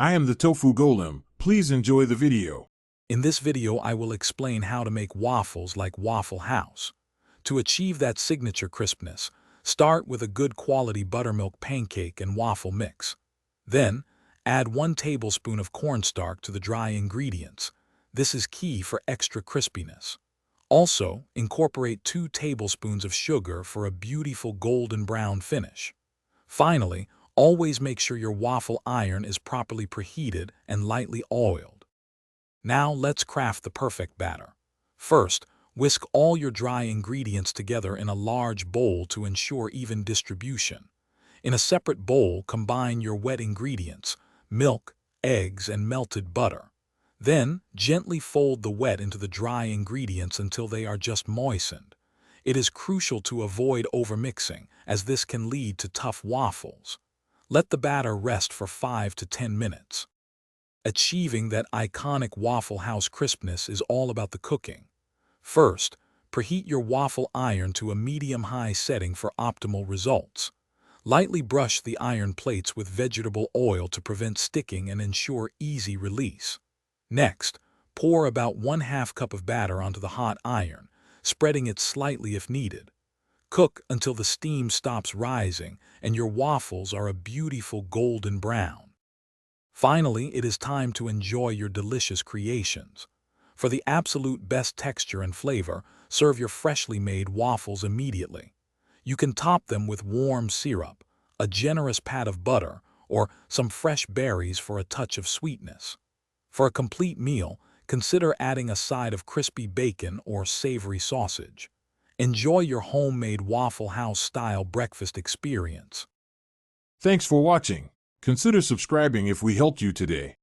I am the Tofu Golem. Please enjoy the video. In this video, I will explain how to make waffles like Waffle House. To achieve that signature crispness, start with a good quality buttermilk pancake and waffle mix. Then, add 1 tablespoon of cornstarch to the dry ingredients. This is key for extra crispiness. Also, incorporate 2 tablespoons of sugar for a beautiful golden brown finish. Finally, always make sure your waffle iron is properly preheated and lightly oiled. Now let's craft the perfect batter. First, whisk all your dry ingredients together in a large bowl to ensure even distribution. In a separate bowl, combine your wet ingredients, milk, eggs, and melted butter. Then, gently fold the wet into the dry ingredients until they are just moistened. It is crucial to avoid overmixing, as this can lead to tough waffles. Let the batter rest for 5 to 10 minutes. Achieving that iconic Waffle House crispness is all about the cooking. First, preheat your waffle iron to a medium-high setting for optimal results. Lightly brush the iron plates with vegetable oil to prevent sticking and ensure easy release. Next, pour about 1/2 cup of batter onto the hot iron, spreading it slightly if needed. Cook until the steam stops rising and your waffles are a beautiful golden brown. Finally, it is time to enjoy your delicious creations. For the absolute best texture and flavor, serve your freshly made waffles immediately. You can top them with warm syrup, a generous pat of butter, or some fresh berries for a touch of sweetness. For a complete meal, consider adding a side of crispy bacon or savory sausage. Enjoy your homemade Waffle House-style breakfast experience. Thanks for watching. Consider subscribing if we helped you today.